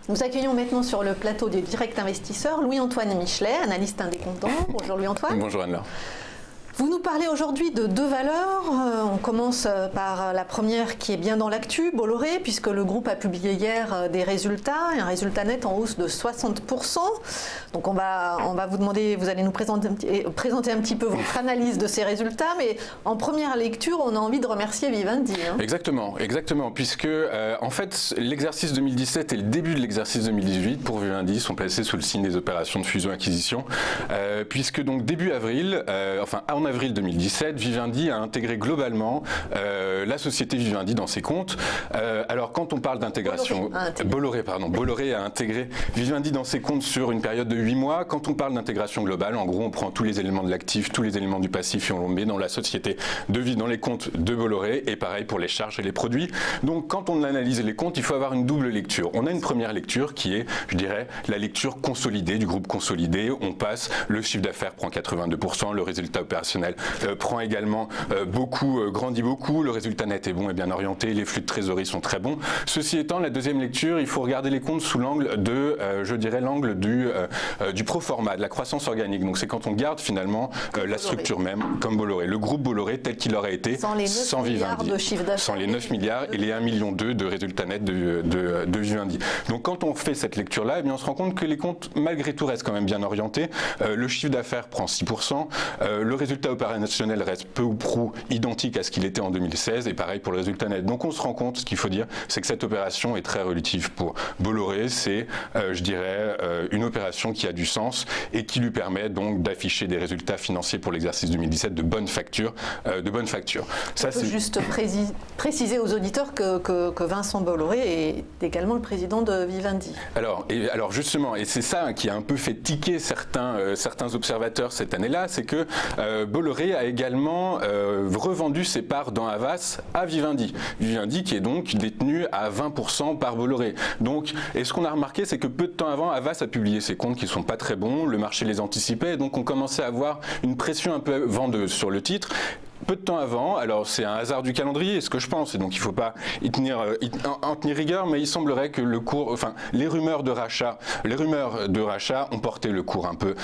Nous accueillons maintenant sur le plateau du Direct Investisseur Louis-Antoine Michelet, analyste indépendant. Bonjour Louis-Antoine. Bonjour Anne-Laure. Vous nous parlez aujourd'hui de deux valeurs. On commence par la première qui est bien dans l'actu, Bolloré, puisque le groupe a publié hier des résultats, un résultat net en hausse de 60%. Donc on va vous demander, vous allez nous présenter un petit peu votre analyse de ces résultats, mais en première lecture, on a envie de remercier Vivendi. Hein. Exactement, puisque en fait l'exercice 2017 et le début de l'exercice 2018 pour Vivendi sont placés sous le signe des opérations de fusion-acquisition, puisque donc début avril, en avril 2017, Vivendi a intégré globalement la société Vivendi dans ses comptes. Alors quand on parle d'intégration, Bolloré a intégré Vivendi dans ses comptes sur une période de 8 mois. Quand on parle d'intégration globale, en gros on prend tous les éléments de l'actif, tous les éléments du passif et on le met dans la société dans les comptes de Bolloré, et pareil pour les charges et les produits. Donc quand on analyse les comptes, il faut avoir une double lecture. On a une première lecture qui est, je dirais, la lecture consolidée du groupe consolidé. On passe, le chiffre d'affaires prend 82%, le résultat opérationnel prend également grandit beaucoup, le résultat net est bon et bien orienté, les flux de trésorerie sont très bons. Ceci étant, la deuxième lecture, il faut regarder les comptes sous l'angle de, je dirais, l'angle du pro forma, de la croissance organique. Donc c'est quand on garde finalement la structure même, comme Bolloré, le groupe Bolloré tel qu'il aurait été sans Vivendi, sans les 9 milliards et les 1,2 million de résultats nets de Vivendi. Donc quand on fait cette lecture-là, eh bien on se rend compte que les comptes malgré tout restent quand même bien orientés. Le chiffre d'affaires prend 6%, le résultat opérationnel reste peu ou prou identique à ce qu'il était en 2016 et pareil pour le résultat net. Donc on se rend compte, ce qu'il faut dire, c'est que cette opération est très relative pour Bolloré. C'est, je dirais, une opération qui a du sens et qui lui permet donc d'afficher des résultats financiers pour l'exercice 2017 de bonne facture. Ça, c'est juste préciser aux auditeurs que Vincent Bolloré est également le président de Vivendi. Alors justement, et c'est ça qui a un peu fait tiquer certains observateurs cette année-là, c'est que Bolloré a également revendu ses parts dans Havas à Vivendi. Vivendi qui est donc détenu à 20% par Bolloré. Donc, et ce qu'on a remarqué, c'est que peu de temps avant, Havas a publié ses comptes qui ne sont pas très bons, le marché les anticipait, et donc on commençait à avoir une pression un peu vendeuse sur le titre. Peu de temps avant, alors c'est un hasard du calendrier, ce que je pense, et donc il ne faut pas en tenir rigueur, mais il semblerait que le cours, les rumeurs de rachat ont porté le cours un peu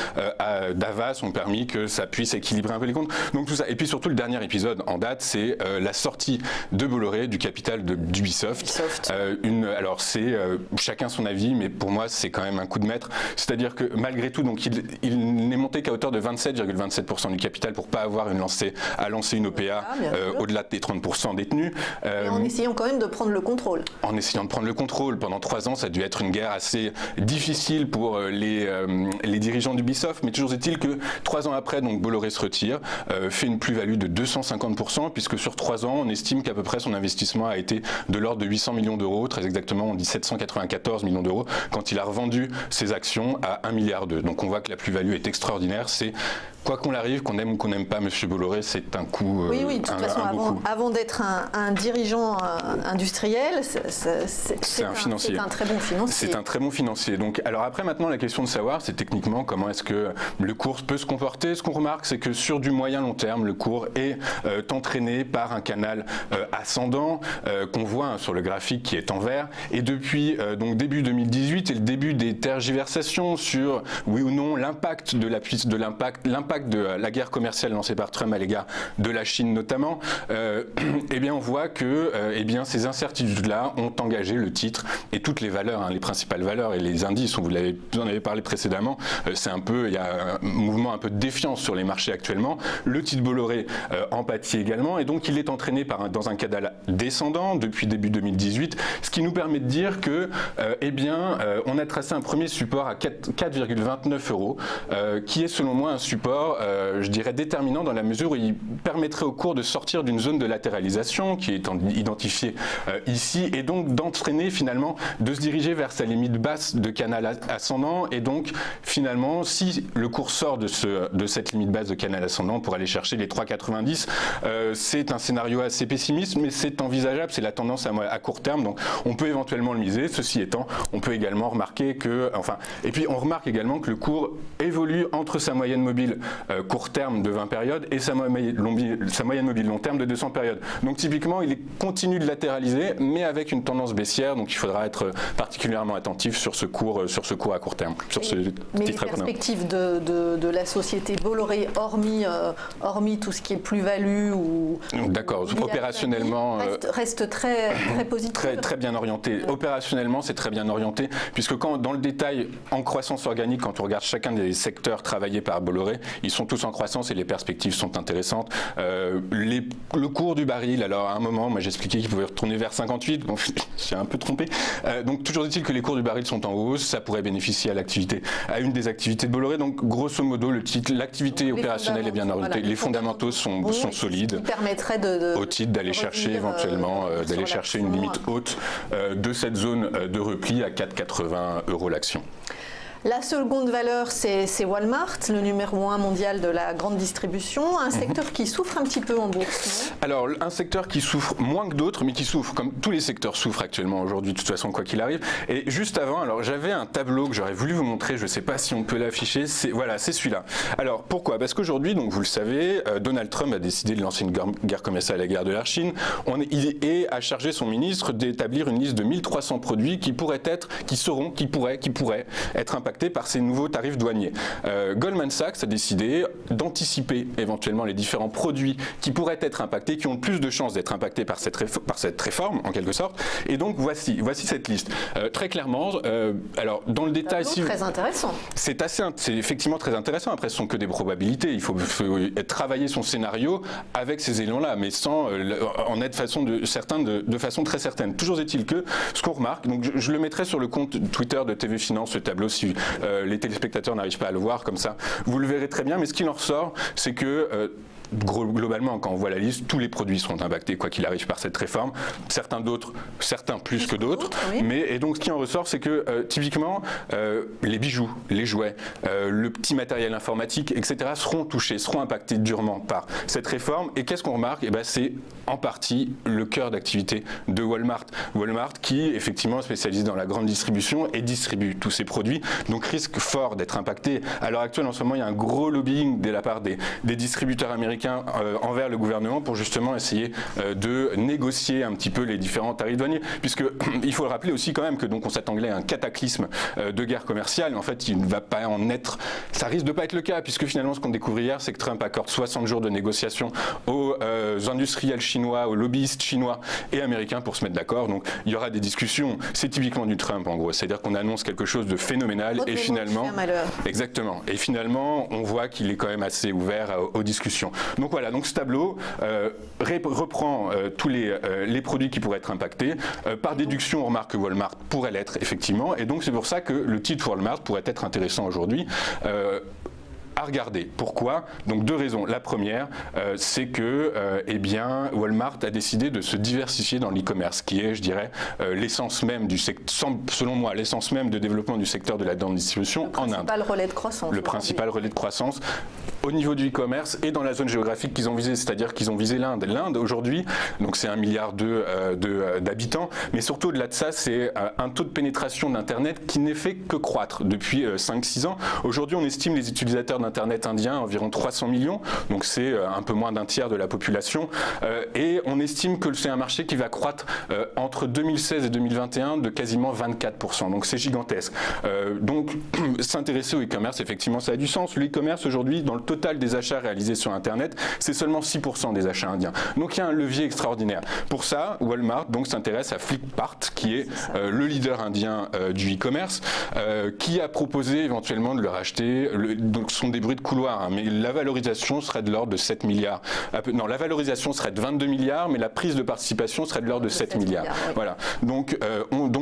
d'Havas, ont permis que ça puisse équilibrer un peu les comptes. Donc tout ça, et puis surtout le dernier épisode en date, c'est la sortie de Bolloré du capital d'Ubisoft. Alors c'est chacun son avis, mais pour moi c'est quand même un coup de maître. C'est-à-dire que malgré tout, donc il n'est monté qu'à hauteur de 27,27% du capital pour pas avoir lancé une OPA au-delà des 30% détenus. Et en essayant quand même de prendre le contrôle. En essayant de prendre le contrôle. Pendant 3 ans, ça a dû être une guerre assez difficile pour les dirigeants d'Ubisoft, mais toujours est-il que 3 ans après, donc Bolloré se retire, fait une plus-value de 250%, puisque sur 3 ans, on estime qu'à peu près son investissement a été de l'ordre de 800 millions d'euros, très exactement on dit 794 millions d'euros, quand il a revendu ses actions à 1,2 milliard. Donc on voit que la plus-value est extraordinaire. C'est quoi qu'on arrive, qu'on aime ou qu'on n'aime pas M. Bolloré, c'est un coup. Oui, de toute façon, avant d'être un dirigeant industriel, c'est un financier. C'est un très bon financier. C'est un très bon financier. Donc, alors après, maintenant, la question de savoir, c'est techniquement comment est-ce que le cours peut se comporter. Ce qu'on remarque, c'est que sur du moyen long terme, le cours est entraîné par un canal ascendant qu'on voit sur le graphique qui est en vert. Et depuis donc début 2018 et le début des tergiversations sur oui ou non l'impact de la guerre commerciale lancée par Trump à l'égard de la Chine notamment, eh bien on voit que ces incertitudes-là ont engagé le titre et toutes les valeurs, les principales valeurs et les indices, vous en avez parlé précédemment, il y a un mouvement un peu de défiance sur les marchés actuellement. Le titre Bolloré en pâtit également et donc il est entraîné dans un canal descendant depuis début 2018, ce qui nous permet de dire que on a tracé un premier support à 4,29 €, qui est selon moi un support, je dirais, déterminant dans la mesure où il permettrait au cours de sortir d'une zone de latéralisation qui est identifiée ici et donc d'entraîner finalement, de se diriger vers sa limite basse de canal ascendant et donc finalement si le cours sort de cette limite basse de canal ascendant pour aller chercher les 3,90, c'est un scénario assez pessimiste mais c'est envisageable, c'est la tendance à court terme, donc on peut éventuellement le miser. Ceci étant, on peut également remarquer que, et puis on remarque également que le cours évolue entre sa moyenne mobile court terme de 20 périodes et sa moyenne mobile long terme de 200 périodes. Donc typiquement, il continue de latéraliser, mais avec une tendance baissière, donc il faudra être particulièrement attentif sur ce cours à court terme. Mais les perspectives de la société Bolloré, hormis tout ce qui est plus-value ou... D'accord, opérationnellement... Reste très positif. Très bien orienté. Opérationnellement, c'est très bien orienté, puisque dans le détail, en croissance organique, quand on regarde chacun des secteurs travaillés par Bolloré, ils sont tous en croissance et les perspectives sont intéressantes. Le cours du baril, alors à un moment, moi j'expliquais qu'il pouvait retourner vers 58, bon, j'ai un peu trompé. Donc toujours est-il que les cours du baril sont en hausse, ça pourrait bénéficier à une des activités de Bolloré. Donc grosso modo, l'activité opérationnelle est bien orientée. Voilà, les fondamentaux sont solides. Qui permettrait au titre d'aller chercher éventuellement une limite haute de cette zone de repli à 4,80 € l'action. La seconde valeur, c'est Walmart, le numéro 1 mondial de la grande distribution, un secteur qui souffre un petit peu en bourse. Alors, un secteur qui souffre moins que d'autres, mais qui souffre, comme tous les secteurs souffrent actuellement aujourd'hui, de toute façon, quoi qu'il arrive. Et juste avant, alors j'avais un tableau que j'aurais voulu vous montrer, je ne sais pas si on peut l'afficher, voilà, c'est celui-là. Alors, pourquoi? Parce qu'aujourd'hui, donc vous le savez, Donald Trump a décidé de lancer une guerre commerciale à la guerre de la Chine, et a chargé son ministre d'établir une liste de 1300 produits qui pourraient être impactés par ces nouveaux tarifs douaniers. Goldman Sachs a décidé d'anticiper éventuellement les différents produits qui pourraient être impactés, qui ont le plus de chances d'être impactés par cette réforme, en quelque sorte. Et donc, voici cette liste. Très clairement, alors, dans le détail... Très intéressant. C'est effectivement très intéressant. Après, ce ne sont que des probabilités. Il faut travailler son scénario avec ces éléments-là, mais sans en être de façon très certaine. Toujours est-il que, ce qu'on remarque, donc je le mettrai sur le compte Twitter de TV Finance, ce tableau, si les téléspectateurs n'arrivent pas à le voir comme ça, vous le verrez très bien, mais ce qu'il en ressort, c'est que globalement, quand on voit la liste, tous les produits seront impactés, quoi qu'il arrive, par cette réforme. Certains plus que d'autres. Oui. Et donc, ce qui en ressort, c'est que, typiquement, les bijoux, les jouets, le petit matériel informatique, etc., seront impactés durement par cette réforme. Et qu'est-ce qu'on remarque? C'est en partie le cœur d'activité de Walmart. Walmart qui, effectivement, est spécialisé dans la grande distribution et distribue tous ces produits, donc risque fort d'être impacté. À l'heure actuelle, en ce moment, il y a un gros lobbying de la part des distributeurs américains envers le gouvernement pour justement essayer de négocier un petit peu les différents tarifs douaniers, puisque il faut le rappeler aussi quand même que donc on s'attendait à un cataclysme de guerre commerciale. En fait, il ne va pas en être, ça risque de pas être le cas, puisque finalement ce qu'on découvre hier, c'est que Trump accorde 60 jours de négociation aux industriels chinois, aux lobbyistes chinois et américains pour se mettre d'accord. Donc il y aura des discussions. C'est typiquement du Trump en gros, c'est-à-dire qu'on annonce quelque chose de phénoménal et finalement, exactement. Et finalement, on voit qu'il est quand même assez ouvert aux discussions. Donc voilà, donc ce tableau reprend tous les produits qui pourraient être impactés. Par déduction, on remarque que Walmart pourrait l'être effectivement, et donc c'est pour ça que le titre Walmart pourrait être intéressant aujourd'hui. À regarder. Pourquoi? Donc deux raisons. La première, c'est que Walmart a décidé de se diversifier dans l'e-commerce, qui est, je dirais, l'essence même du secteur, selon moi, l'essence même de développement du secteur de la grande distribution en Inde. Le principal relais de croissance. Le principal relais de croissance au niveau du e-commerce et dans la zone géographique qu'ils ont visée, c'est-à-dire qu'ils ont visé l'Inde. L'Inde aujourd'hui, donc c'est 1,2 milliard d'habitants, mais surtout au-delà de ça, c'est un taux de pénétration d'Internet qui n'est fait que croître depuis 5-6 ans. Aujourd'hui, on estime les utilisateurs d'Internet indiens à environ 300 millions, donc c'est un peu moins d'un tiers de la population, et on estime que c'est un marché qui va croître entre 2016 et 2021 de quasiment 24%, donc c'est gigantesque. Donc s'intéresser au e-commerce, effectivement, ça a du sens. Le e-commerce aujourd'hui, dans le total des achats réalisés sur Internet, c'est seulement 6% des achats indiens. Donc il y a un levier extraordinaire. Pour ça, Walmart donc s'intéresse à Flipkart, qui est le leader indien du e-commerce, qui a proposé éventuellement de le racheter. Donc ce sont des bruits de couloir, hein, mais la valorisation serait de l'ordre de 7 milliards. Non, la valorisation serait de 22 milliards, mais la prise de participation serait de l'ordre de 7 milliards. Oui. Voilà. Donc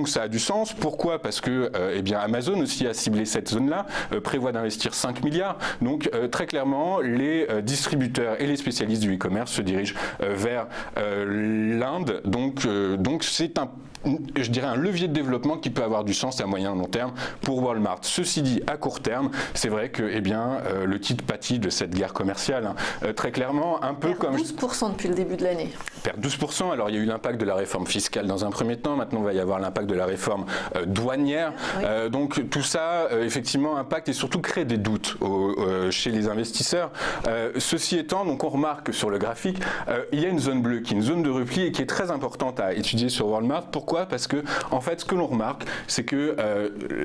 ça a du sens. Pourquoi? Parce que Amazon aussi a ciblé cette zone-là, prévoit d'investir 5 milliards. Donc très clairement, les distributeurs et les spécialistes du e-commerce se dirigent vers l'Inde. Donc c'est je dirais un levier de développement qui peut avoir du sens à moyen et long terme pour Walmart. Ceci dit, à court terme, c'est vrai que le titre pâtit de cette guerre commerciale. Très clairement, un peu comme... 12% depuis le début de l'année. Perd 12%. Alors il y a eu l'impact de la réforme fiscale dans un premier temps. Maintenant, il va y avoir l'impact de la réforme douanière. Oui. Donc tout ça, effectivement, impacte et surtout crée des doutes chez les investisseurs. Ceci étant, donc on remarque sur le graphique, il y a une zone bleue qui est une zone de repli et qui est très importante à étudier sur Walmart. Pourquoi ? Parce que, en fait, ce que l'on remarque, c'est que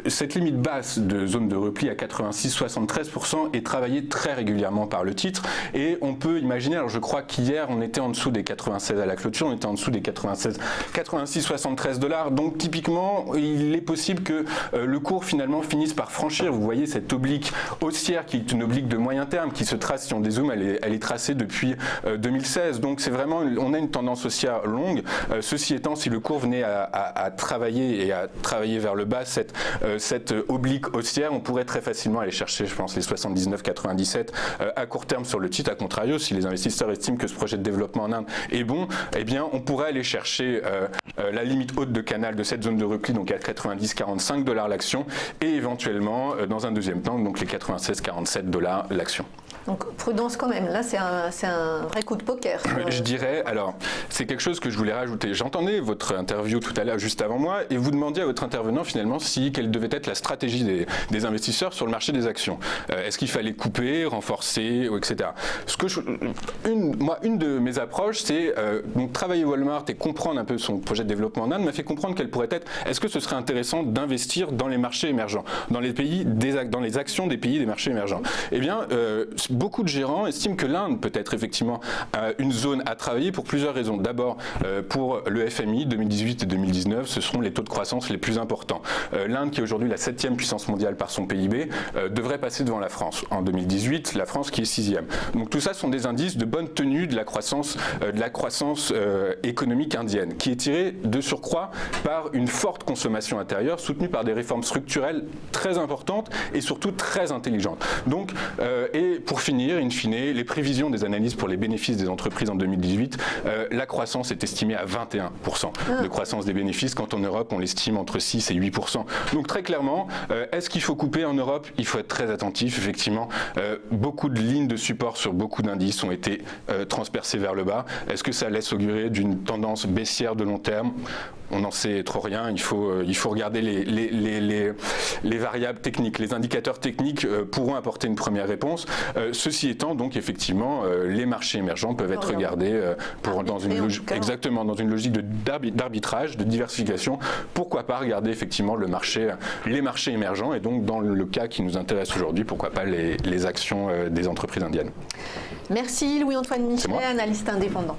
cette limite basse de zone de repli à 86-73% est travaillée très régulièrement par le titre. Et on peut imaginer, alors je crois qu'hier, on était en dessous des 96 à la clôture, on était en dessous des 86-73 $. Donc, typiquement, il est possible que le cours, finalement, finisse par franchir. Vous voyez cette oblique haussière qui est une oblique de moyen terme qui se trace, si on dézoome, elle est tracée depuis 2016. Donc, c'est vraiment, on a une tendance haussière longue. Ceci étant, si le cours venait à travailler et à travailler vers le bas cette oblique haussière, on pourrait très facilement aller chercher, je pense, les 79,97 à court terme sur le titre. À contrario, si les investisseurs estiment que ce projet de développement en Inde est bon, eh bien, on pourrait aller chercher la limite haute de canal de cette zone de repli, donc à 90,45 $ l'action, et éventuellement, dans un deuxième temps, donc les 96,47 $ l'action. Donc prudence quand même, là c'est un vrai coup de poker. Je dirais, alors c'est quelque chose que je voulais rajouter. J'entendais votre interview tout à l'heure juste avant moi et vous demandiez à votre intervenant finalement quelle devait être la stratégie des investisseurs sur le marché des actions. Est-ce qu'il fallait couper, renforcer, etc. Une de mes approches, c'est donc travailler Walmart et comprendre un peu son projet de développement en Inde m'a fait comprendre qu'elle pourrait être, est-ce que ce serait intéressant d'investir dans les marchés émergents, dans les actions des pays des marchés émergents. Eh bien, beaucoup de gérants estiment que l'Inde peut être effectivement une zone à travailler pour plusieurs raisons. D'abord, pour le FMI, 2018 et 2019, ce seront les taux de croissance les plus importants. L'Inde, qui est aujourd'hui la 7e puissance mondiale par son PIB, devrait passer devant la France. En 2018, la France qui est 6e. Donc tout ça sont des indices de bonne tenue de la croissance économique indienne, qui est tirée de surcroît par une forte consommation intérieure, soutenue par des réformes structurelles très importantes et surtout très intelligentes. Donc, et pour finir, in fine, les prévisions des analyses pour les bénéfices des entreprises en 2018, la croissance est estimée à 21% de croissance des bénéfices, quand en Europe, on l'estime entre 6 et 8%. Donc très clairement, est-ce qu'il faut couper en Europe? Il faut être très attentif, effectivement. Beaucoup de lignes de support sur beaucoup d'indices ont été transpercées vers le bas. Est-ce que ça laisse augurer d'une tendance baissière de long terme? On n'en sait trop rien, il faut regarder les variables techniques. Les indicateurs techniques pourront apporter une première réponse. Ceci étant, donc effectivement, les marchés émergents peuvent être regardés dans une logique d'arbitrage, de diversification. Pourquoi pas regarder effectivement les marchés émergents et donc dans le cas qui nous intéresse aujourd'hui, pourquoi pas les actions des entreprises indiennes. Merci Louis-Antoine Michelet, analyste indépendant.